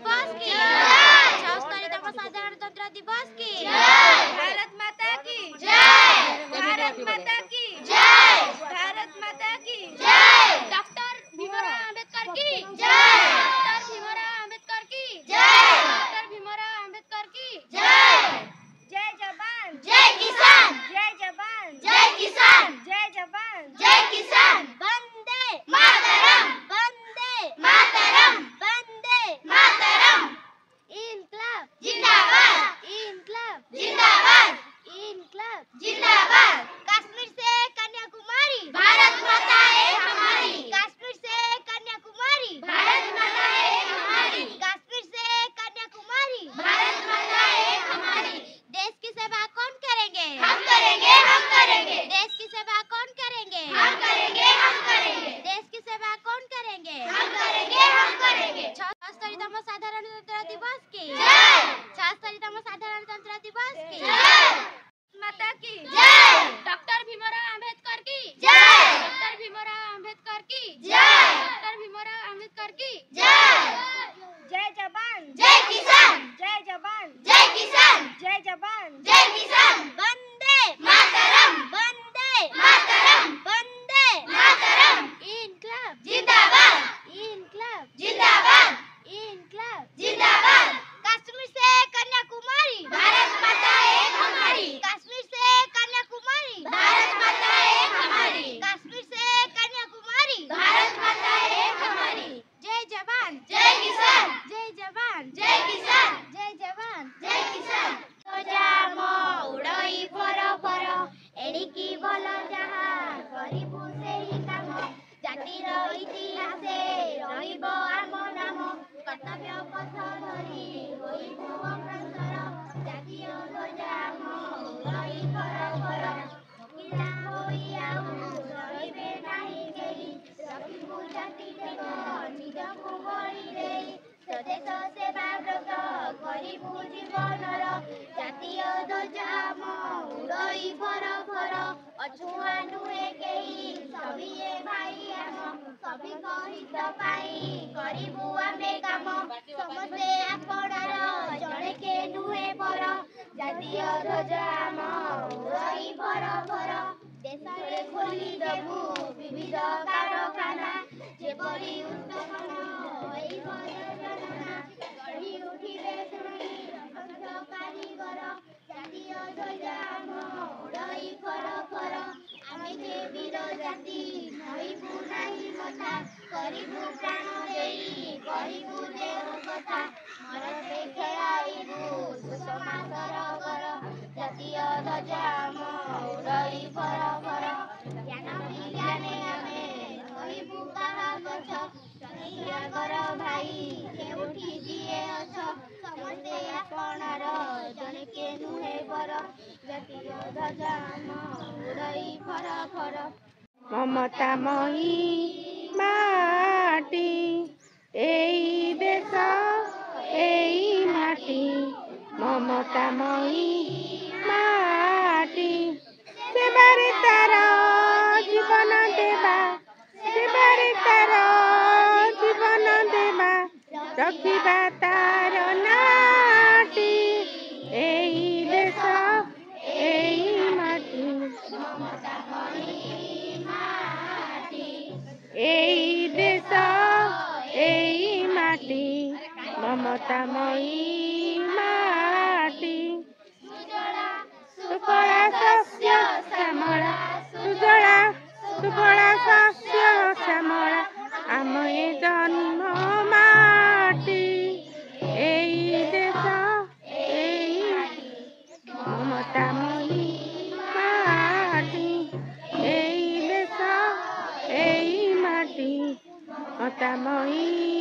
दिवस की जय। 76तम साधारणतंत्र दिवस की जय। भारत माता की जय। भारत माता की जय। भारत माता की जय। डॉक्टर भीमराव अंबेडकर की जय। डॉक्टर भीमराव अंबेडकर की जय। डॉक्टर भीमराव अंबेडकर की जय। जय जवान जय किसान। जय जवान जय किसान। जय जवान जय किसान। वंदे मातरम। वंदे मातरम। वंदे मातरम। इनकलाब जिंदाबाद। इनकलाब जिंदाबाद। इनकलाब जिंदाबाद। कश्मीर से कन्याकुमारी भारत माता है हमारी। कश्मीर से कन्याकुमारी भारत माता है हमारी। कश्मीर से कन्याकुमारी भारत माता है हमारी। देश की सेवा कौन करेंगे? हम करेंगे। हम करेंगे। देश की सेवा कौन करेंगे? हम करेंगे। हम करेंगे। देश की सेवा कौन करेंगे? हम करेंगे। हम करेंगे। 76तम साधारणतंत्र दिवस की जय। 76तम साधारणतंत्र दिवस की जय। माता की जय। डॉक्टर भीमराव अंबेडकर की जय। डॉक्टर भीमराव अंबेडकर की जय। डॉक्टर भीमराव अंबेडकर की जय। जय जवान जय किसान। जय जवान जय किसान। जय जवान जय किसान। वंदे मातरम। वंदे मातरम। वंदे मातरम। इनकलाब जिंदाबाद। इनकलाब जिंदाबाद। इनकलाब जिंदाबाद। कश्मीर से कन्याकुमारी भारत माता है हमारी। कश्मीर से कन्याकुमारी भारत माता है हमारी। कश्मीर से कन्याकुमारी भारत माता है हमारी। जय जवान जय किसान। जय जवान जय किसान। जय जवान जय किसान। जाम उड़ई फर फर एणिकी भल जहा करिबु सेही काम। जातिर इतिहासे रहिब आम नाम। कर्तव्य पथ धरी होइबु अग्रसर। जातीय ध्वजाम उड़ई फर फर मुखिला होई आउ रहिबे नाही केही। रखिबु जाति देव निजकु बळी देई। स्वदेश सेवा व्रत करिबु जीवनर। जातीय ध्वजाम उड़ई फर फर अछुआ नुहे केही। सभिए भाई आम सभिक हित पाई करिबु आमे काम। समस्ते आपणार जणे के नुहे पर। जातीय ध्वजाम उड़ई फर फर देशरे खोली देबु विविध कारखाना। जेपरि उत्पन्न होइब योजना गढ़ी उठिबे शुणी असंख्य कारीगर। जातीय ध्वजाम उड़ई फर फर आमे जे वीर जाति नहिबु नाही मथा। करिबु प्राण देई कहिबु देव कथा। मरते खेलाइबु सुषमा सरगर। जातीय ध्वजाम उड़ई फर फर ज्ञान विज्ञाने आमे रहिबु काहा गछ। सनियागर भाई केउठी जिए अछ। समस्ते आपणार जणे के नुहे पर। जातीय ध्वजाम उड़ई फर फर ममतामयी माटी एई देश एई माटी। ममतामयी माटी सेबारे तार जीवन देवा। सेबारे तार जीवन देवा रखिबा तार नाटी। एई देश एई माटी। एई देश एई माटी। ममतामयी माटी सुफला शस्य श्यामला। सुजला सुफला शस्य श्यामला आम ए जन्म माटी। एई देश एई ममतामयी माटी। एई देश एई माटी ममतामयी